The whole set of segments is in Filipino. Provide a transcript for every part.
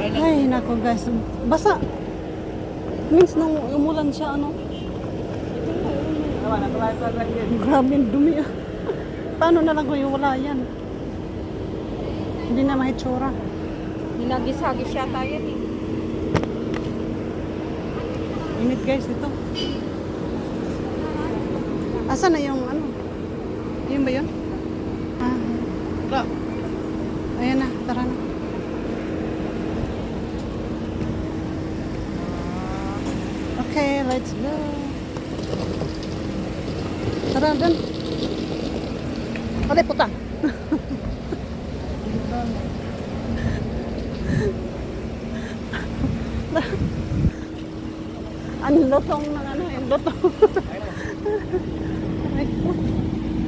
Ay, nako guys. Basa. Means nung umulan siya, ano? Grabe yung dumi ah. Paano na lang kung wala yan? Hindi na mahitsura. Hinagis-hagis siya tayo eh. Init guys ito. Asan na yung ano? Yun ba yun? Ah. Ayan na, tara na. Okay, let's go. Tara dun. Pati puta. Ang lutong ng ano, yung lutong.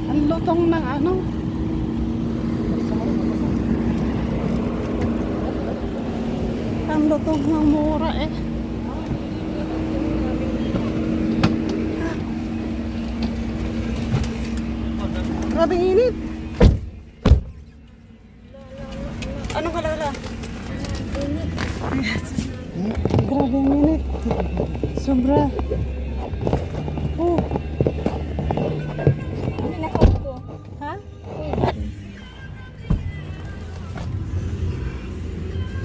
Ang lutong ng ano. Ang lutong ng mura eh. Grabe init. Anong kalala? Init. Grabe init. Sobra. Oh. Pinakot ko. Ha?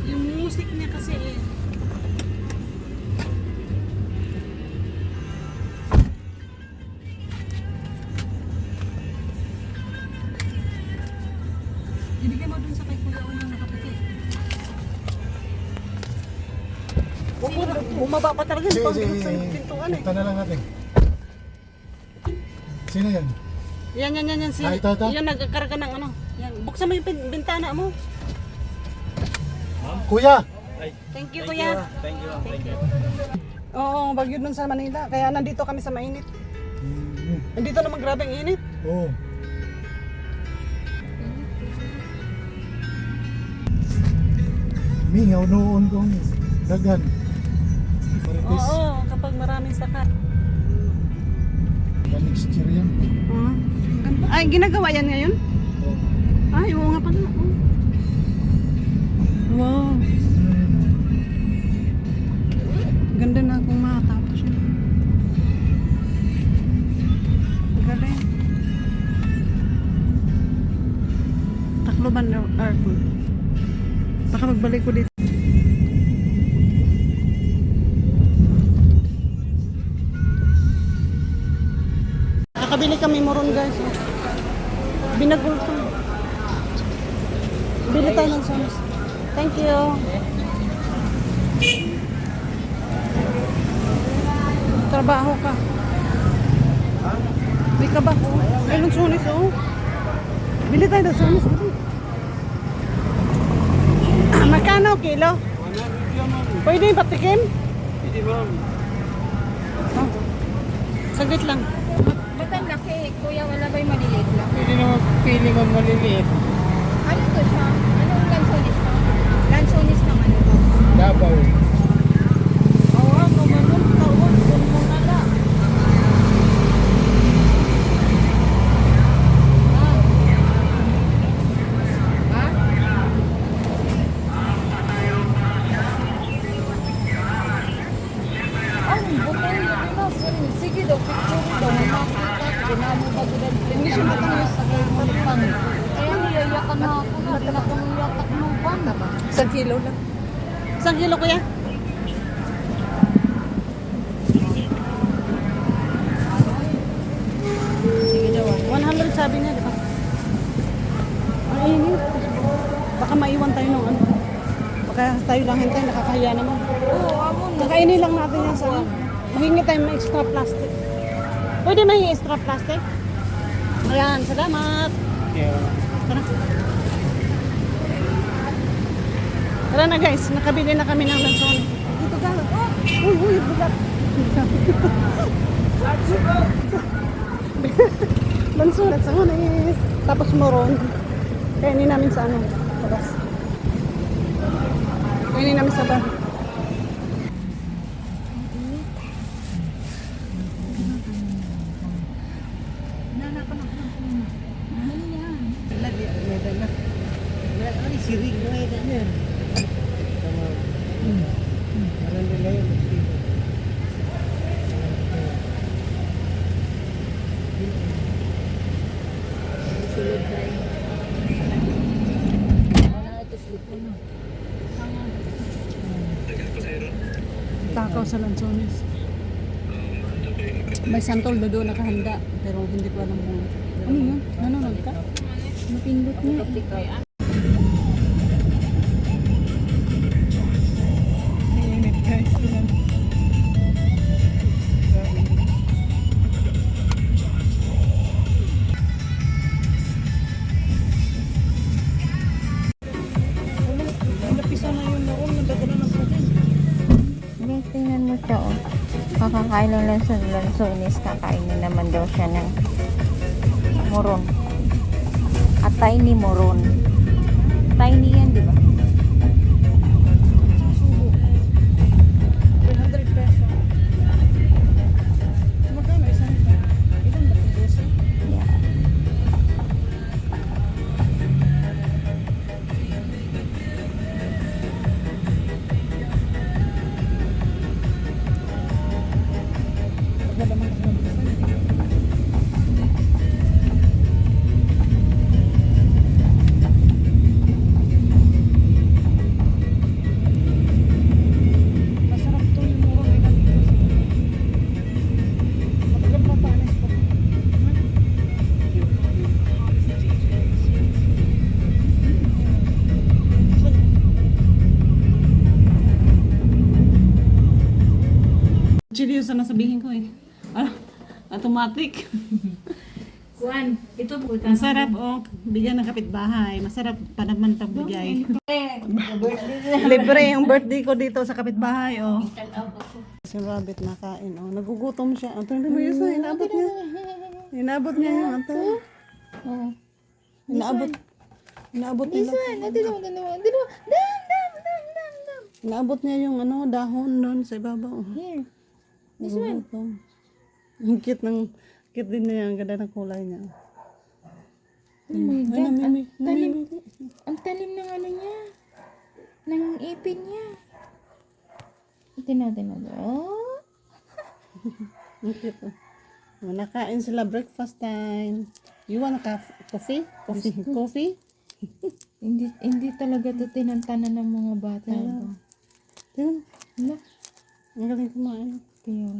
Yung music niya kasi eh. Ibigay mo dun sa kay Kuya unang nakapiti. Bumaba pa talaga yung pangbigot sa pintuan eh. Punta na lang natin. Sino yan? Yan. Ito. Yan nagkakarga ng ano. Yan. Buksan mo yung bintana mo. Kuya! Thank you, Kuya. Thank you. Oo, bagyo dun sa Manila. Kaya nandito kami sa mainit. Nandito naman grabe ang init. Oo. Mingaw noon kong dagan. Marites. Oo, kapag maraming saka. Next year yan. Ay, ginagawa yan ngayon? Oo. Ay, oo nga pala. Oh. Wow. Ganda na kung makatapos yun. Galing. Tacloban Airport. Baka magbalik ko dito. Nakabili kami moron guys. Binagul ko. Bili tayo ng sonas. Thank you. Trabaho ka. May ka ba? May lunsunis oh. Bili tayo ng sonas. Magkano kilo? Pwede yung patikim? Hindi ma'am. Oh. Saglit lang. Ba't ang laki? Kuya, wala ba yung maliliit lang? Pwede naman pili ma'am maliliit. Ano to siya? Anong lansonis to? Lansonis ng ano to? Dabaw. Oo, kumanon. Tawag. Kung mo na lang. Ha? Ang bukay yun na. Sige daw, picture daw. Makakita. Ginamo ba gudad? Hindi siya matangis sa kayo. Kaya niyayakan na ako. Natin akong yatak ng pan. Isang kilo lang. Isang kilo kuya? Sige daw. 100 sabi niya, di ba? Ang init. Baka maiwan tayo ng ano. Baka tayo lang hintay, nakakahiya naman. Oo, amon. Nakainin lang natin yan sa mahingi tayo ng extra plastic. Pwede may extra plastic? Ayan, salamat. Tara. Tara na guys, nakabili na kami ng lanson. Dito ka. Oh! Uy, bulat. Lanson at sangonis. Tapos moron. Kainin namin sa ano, labas. Kainin namin sa bar. takaw sa Lanzones. May santol na doon nakahanda, pero hindi ko alam kung ano yun? Nanonood ka? Mapindot niya. Init guys. Napisa na yung noong nagdadala ng putin. Guys, tingnan mo siya, oh. Kakakain ng lansones, kakain na naman daw siya ng moron. At tiny moron. Tiny yan, di ba? Susubo. 300 pesos. Magkano isang ito? Ilan ba? 12? Yeah. Magdadamang ka na. Masarap to yung muro na ilan dito. Matagal pa panis pa. Chili yung sana sabihin ko eh. Automatic. Kuan, ito po. Ang sarap oh, bigyan ng kapitbahay. Masarap pa naman pagbigay. Libre yung birthday ko dito sa kapitbahay oh. Si Rabbit nakain oh. Nagugutom siya. Ang tingnan mo yun sa inabot niya. Inabot niya yung ato. Oh. Inaabot. Inaabot niya. Inaabot niya yung ano, dahon doon sa ibabaw. Oh. Here. Nagugutom. Ang cute din niya. Ang ganda ng kulay niya. Oh my Ay, God. namimik. Ang talim ng ano niya. Ng ipin niya. Tinatin. Oh. Ang cute oh. Oh, nakain sila breakfast time. You want coffee? Coffee? Hindi talaga to tinantanan ng mga bata. Tingnan. Ano? Ang galing kumain. Kaya,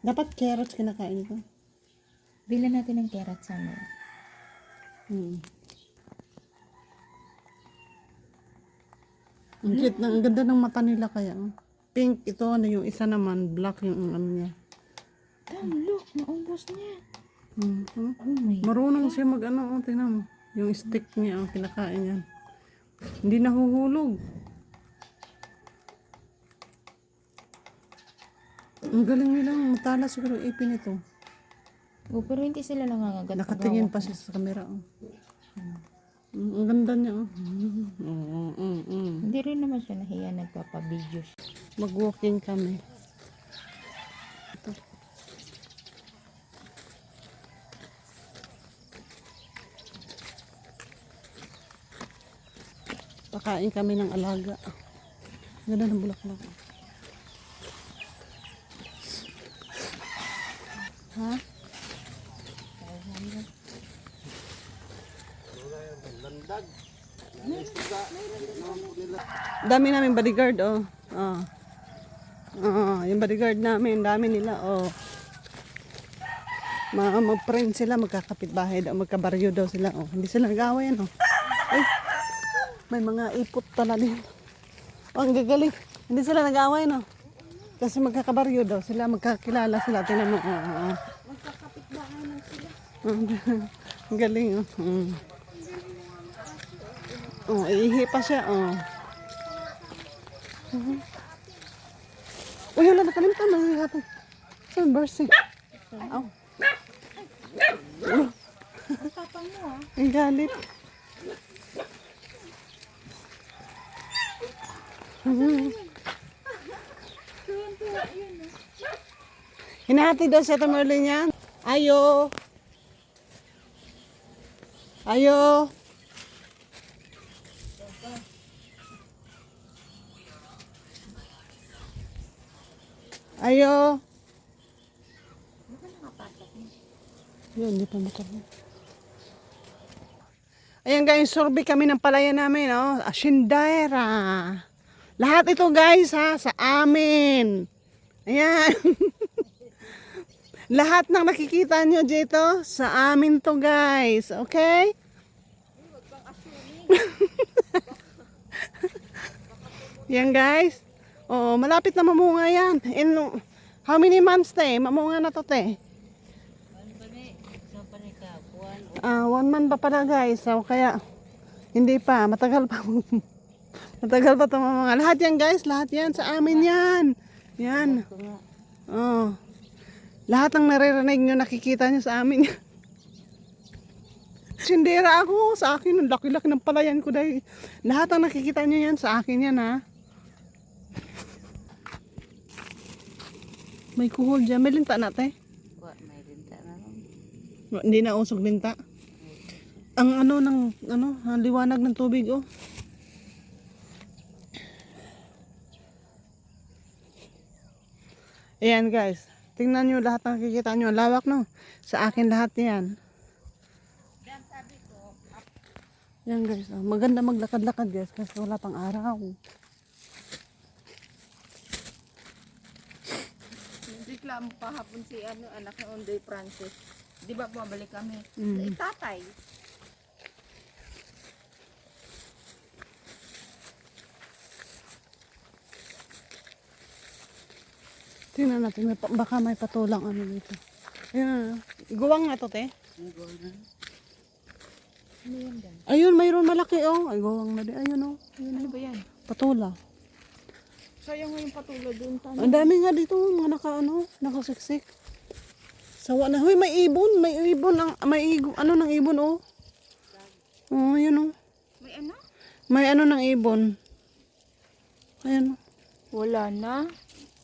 Dapat carrots kinakain ito. bilan natin ng carrot sa amin. Ang cute na, ang ganda ng mata nila kaya. Oh. Pink ito, ano yung isa naman, black yung ano niya. Damn, look, naubos niya. Oh. Oh my. Marunong siya mag ano, oh, tingnan mo. Yung stick niya, oh, kinakain niya. Hindi nahuhulog. Ang galing nila, matala siguro yung ipin ito. Oh, pero hindi sila nangangagat. Nakatingin pa siya sa camera. Oh. Ang ganda niya. Oh. Hindi rin naman siya nahiya, nagpapabideo siya. Mag-walking kami. Ito. Pakain kami ng alaga. Ganda ng bulaklak. Ha? Dami namin bodyguard, oh. Oh. Oh, yung bodyguard namin, dami nila, oh. Mag-friend sila, magkakapitbahay daw, magkabaryo daw sila, oh. Hindi sila nag-away, oh. Ay, may mga ipot pala din. Oh, ang gagaling. Hindi sila nag-away, no. Kasi magkakabaryo daw sila, magkakilala sila. Tingnan mo, oh. Magkakapitbahay na sila. Ang galing, oh. Oh, ihi pa siya, oh. Uy, wala, nakalimtan na yung hatang. Saan, bursing? Aw. Ang galit. Hinahati daw siya Merlin yan. Ayo. Ayo. Ayo. Yun, hindi pa makapag. Ayan guys, survey kami ng palaya namin, oh. Asyendera. Lahat ito guys ha, sa amin. Ayan. Lahat ng nakikita nyo dito, sa amin to guys. Okay? Yan guys. Oh, malapit na mamunga yan. In how many months te? Mamunga na to te. 1 month pa pala guys. So kaya hindi pa, matagal pa. Matagal pa 'tong mga lahat yan guys, lahat yan sa amin yan. Yan. Oh. Lahat ng naririnig nyo, nakikita nyo sa amin. Sindera ako, sa akin, ang laki-laki ng palayan ko dahil lahat ng nakikita nyo yan, sa akin yan ha. May kuhol dyan, may linta natin. May rinta na lang. Hindi na usog linta. Ang ang liwanag ng tubig oh. Ayan guys, tingnan nyo lahat ng nakikita nyo, ang lawak no. Sa akin lahat yan. Yan guys, oh. Maganda maglakad-lakad guys kasi wala pang araw. Reklamo pa hapon si anak ni Onday Francis. Di ba bumabalik kami? Mm. Tatay. Tingnan natin, baka may patulang ano dito. Ayan, guwang na to te. Ayun, mayroon malaki oh. Ay, guwang na din. Ayun oh. Ayun, Ano ba yan? patula. Sayang nga yung patulad dun. Ang dami nga dito, mga nakasiksik. Sawa na. Hoy, may ibon. May ibon. Ng ibon oh. Oh, yun oh. May ano? May ano ng ibon. Ayan oh. Wala na.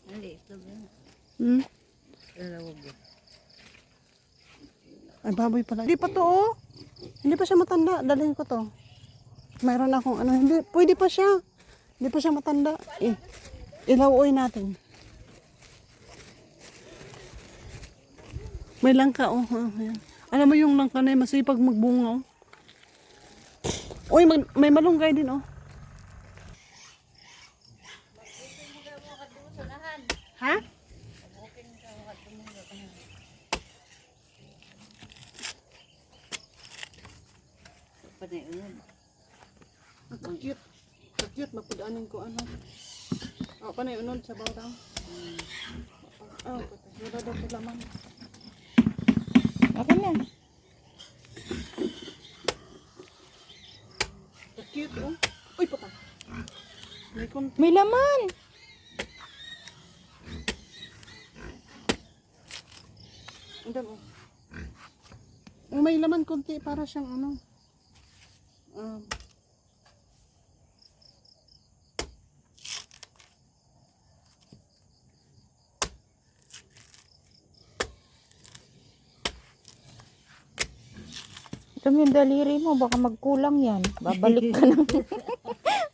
Hindi, ito ba? Hmm? Ay, baboy pala. Hindi pa to oh. Hindi pa siya matanda. Dalhin ko to. Mayroon akong ano. Hindi, pwede pa siya. Hindi pa siya matanda. Ilawuoy natin. May langka oh. Ayan. Alam mo yung langka na yun, masipag magbunga oh. Uy, may malunggay din oh. Ha? Cute. Cute, mapudaanin ko ano. Oh, panay unod sa bawah daw. Oh, patay. Wala daw po laman. Okay na. Cute oh. Uy, patay. May konti. May laman. Ang dami. Oh, may laman konti para siyang ano. Ito yung daliri mo, baka magkulang yan. Babalik ka ng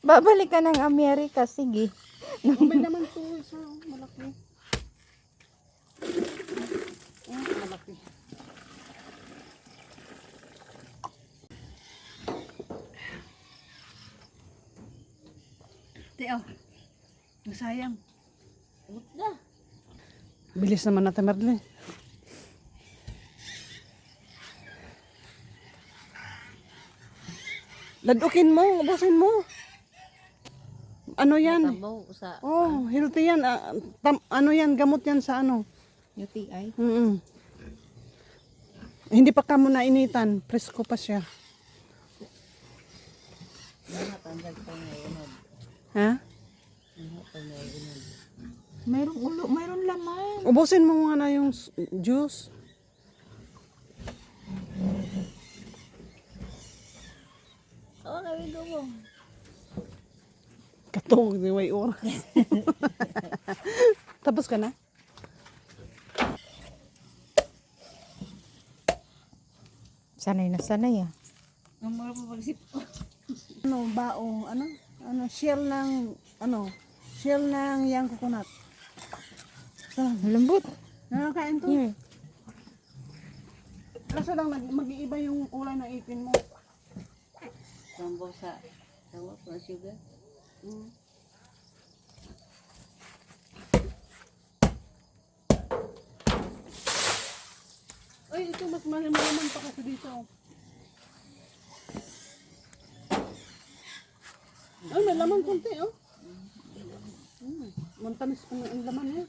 babalik ka ng Amerika, sige. Oh, may laman to isa oh, malaki. Oh, malaki. Teo, masayang. Bilis naman natin, Merle. Ladukin mo, ubusin mo. Ano yan? Tabaw sa Oh, healthy yan. Ano yan, gamot yan sa ano. UTI. Hindi pa ka mo nainitan, presko pa siya. Ha? Mayroong ulo, mayroong laman. Ubusin mo nga na yung juice. Oo, nawigo mo. Katog ni way oras. Tapos ka na? Sanay na sanay ah. Ano, bao, shell ng yang coconut. Lambot. Nakakain to. Here. Kaso lang mag-iiba yung kulay ng ipin mo. Sambaw sa sugar. Ay, ito mas malaman pa kasi dito. Ay, may laman konti, oh. Mantamis pa ang laman niya.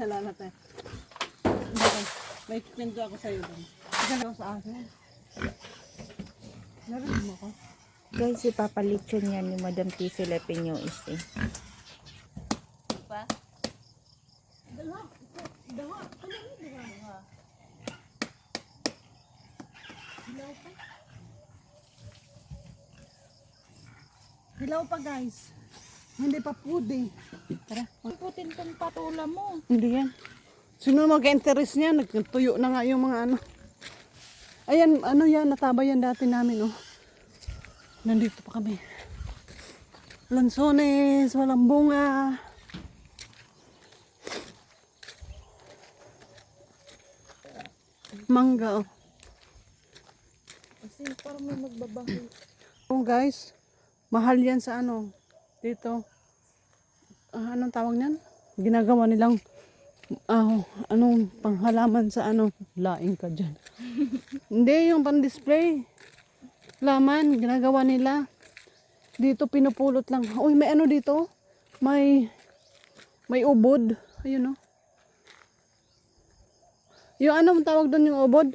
Halala tayo. May kwento ako sa'yo doon. Gano'n sa akin. Narinig mo ko? Guys, ipapalitsyon yan ni Madam T. Filipino eh. Pa? Dalawa. Hilaw pa guys. Hindi pa pudi. Tara. Putin tong patula mo. Hindi yan. Sino mag-interest niya? Nagtuyo na nga yung mga ano. Ayan, ano yan, nataba yan dati namin, oh. Nandito pa kami. Lansones, walang bunga. Mangga, oh. Kasi parang may magbabahay. Oh, guys, mahal yan sa ano, dito. Anong tawag niyan? Ginagawa nilang anong panghalaman sa ano, laing ka dyan. Hindi, yung pan-display. Laman, ginagawa nila. Dito pinupulot lang. Uy, may ano dito? May ubod. Ayun, oh. Yung anong tawag doon yung ubod?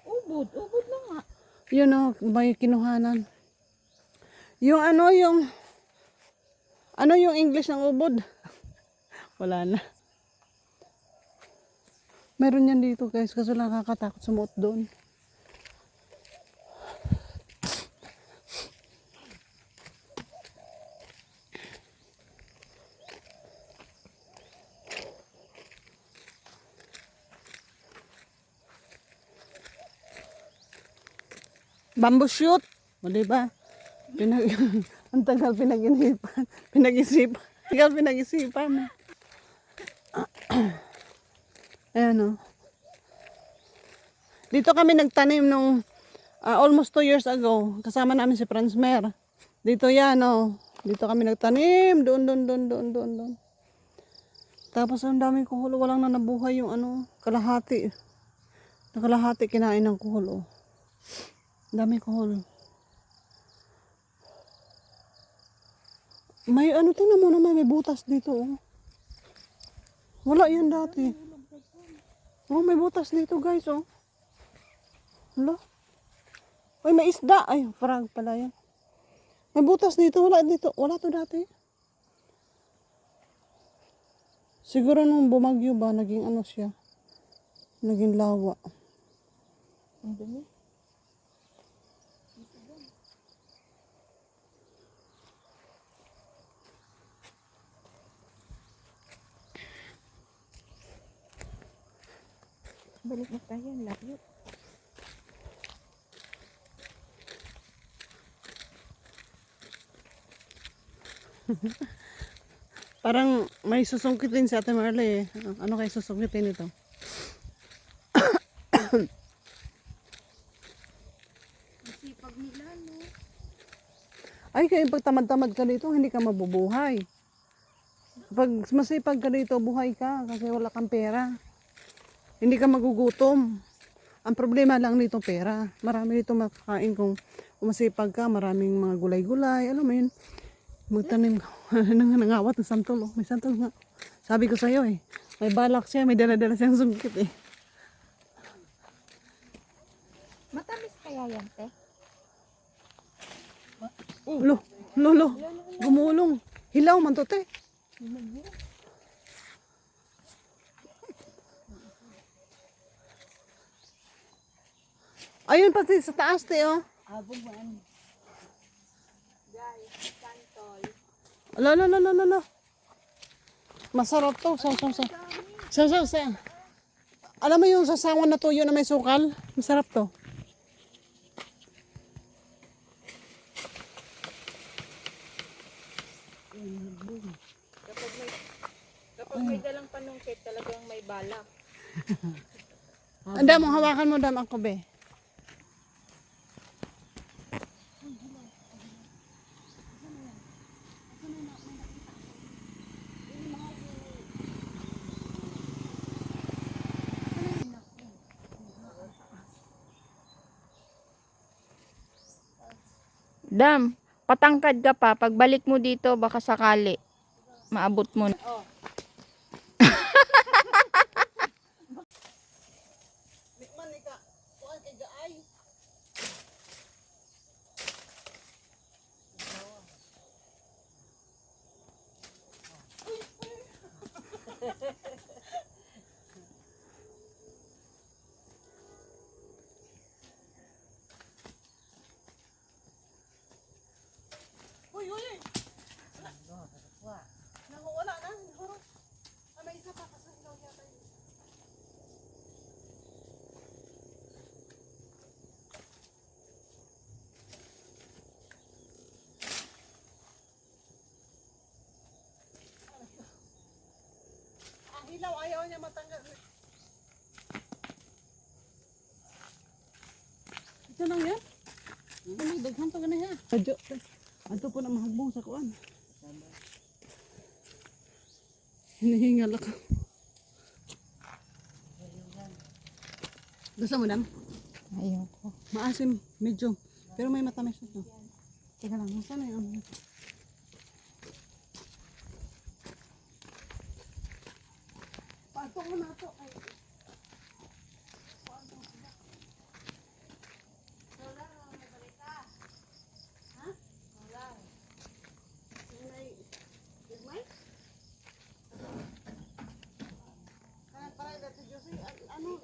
Ubod lang nga. Yun, oh, may kinuhanan. Yung ano yung English ng ubod? Wala na. Meron yan dito guys, kasi lang nakakatakot sumuot doon. Bamboo shoot. O diba? Ang tagal pinag-isipan. Ayan, o. Dito kami nagtanim nung almost 2 years ago. Kasama namin si Franz Mer. Dito yan, o. Dito kami nagtanim. Doon. Tapos ang daming kuhulo. Walang na nabuhay yung ano, kalahati. Nakalahati kinain ng kuhulo. Ang daming kuhulo. May ano, tingnan mo naman, may butas dito, oh. Wala yan dati. Oh, may butas dito, guys, oh. Wala. Ay, may isda. Ay, frog pala yan. May butas dito, wala dito. Wala to dati. Siguro nung bumagyo ba, naging ano siya. Naging lawa. Ang dumi. Balik na tayo, ang layo. Parang may susungkitin si Ate Marley, eh. Ano kayo susungkitin ito? Sipag nila, no? Ay, kaya pag tamad-tamad ka dito, hindi ka mabubuhay. Pag masipag ka dito, buhay ka kasi wala kang pera. Hindi ka magugutom. Ang problema lang dito, pera. Marami dito makakain kung masipag ka. Maraming mga gulay-gulay. Alam mo yun, magtanim ka. Nangawat ng santol. Oh. May santol nga. Sabi ko sa'yo eh. May balak siya. May dala-dala siyang sungkit eh. Matamis kaya yan, te? Lo. Gumulong. Hilaw man to, te. Ayun pati sa taas, te, oh. Abugan. Guys, santol. Ala. Masarap to. Saw. Alam mo yung sasawan na tuyo na may sukal? Masarap to. Kapag may dalang panungkit, talagang may bala. Andam, hawakan mo dam ako, be. Dam, patangkad ka pa. Pagbalik mo dito, baka sakali. Maabot mo na. Nikman ni ka. Kuan kay gaay. Uy, uy. Wala na. Huro. May isa pa kasi ilaw yata yun. Ang ilaw ayaw niya matanggal. Ito lang yan. May daghan to ganun yan. Adyo. Ato po na mahagbong sa kuan. Hinihingal ako. Gusto mo, Dam? Ayoko. Maasim, medyo. Pero may matamis ito. Teka lang, saan na yun? Pato mo na ito. Ay. Ha? Wala. Ano?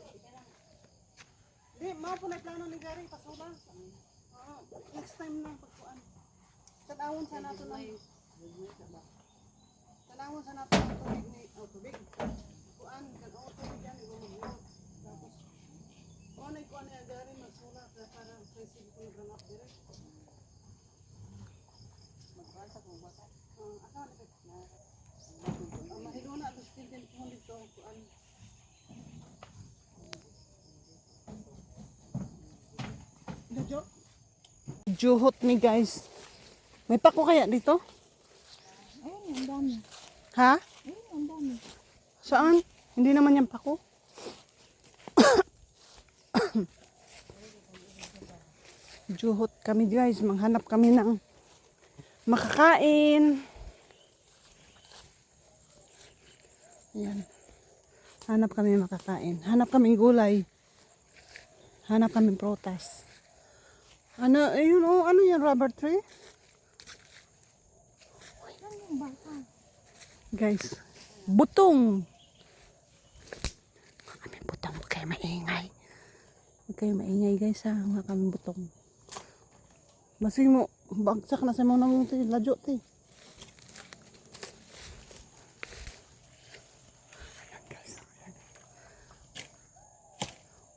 Di, mao po na plano ni Gary, pasulang. Oo, next time na pagkuan. Tanawon sa nato lang. Tanawon sa nato ng tubig ni, tubig. Kuan, kan tubig yan, igumugulot. Tapos, kuan ay kuan ni Gary, masula, para sa sige ko nagranap dire. Magpasa kung bata. Asa na ka? Mahiluna, alas din po dito, kuan. Juhot ni guys. May pako kaya dito? Ayun, ang dami. Ha? Ayun, ang dami. Saan? Hindi naman yan pako. Juhot kami guys. Manghanap kami ng makakain. Ayan. Hanap kami makakain. Hanap kami gulay. Hanap kami prutas. Ano, ayun oh, ano yan, rubber tree? Guys, butong. Kami butong, huwag kayo maingay. Huwag kayo maingay guys ha, mga kami butong. Masing mo, bagsak na sa mga namuti, ladyo ti. Ayan guys, ayan.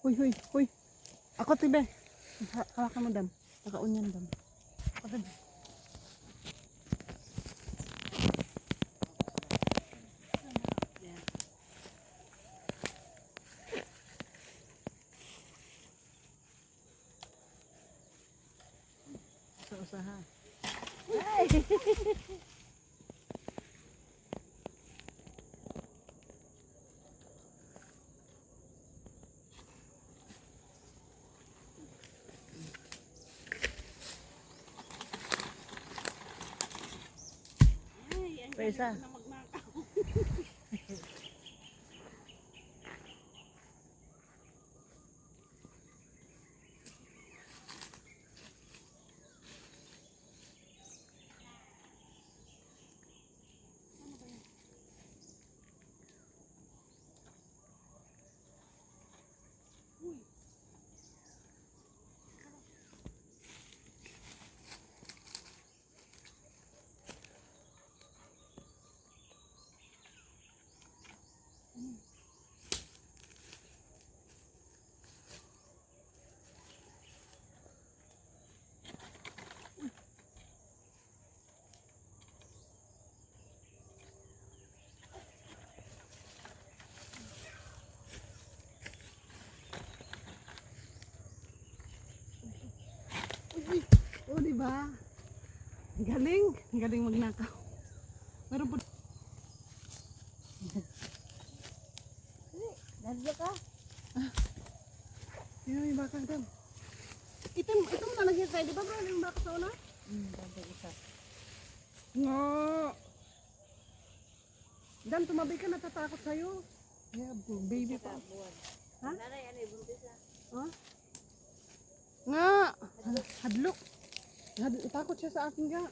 Huy, huy, huy. Ako tibe. Hawakan mo, Dam. Nakaunyan, Dam. Ako tibe. Sa usaha. Pesa. Oh, di ba? Galing, galing magnakaw. Meron po. Nadyo ka? Yun yung baka, Dam. Ito mo nalagyan tayo, di ba bro? Yung baka sa una? Dati isa. Nga! Dan, tumabi ka, natatakot sa'yo. Yeah, baby pa. Ha? Ha? Nga! Hadlok. Takot siya sa akin nga.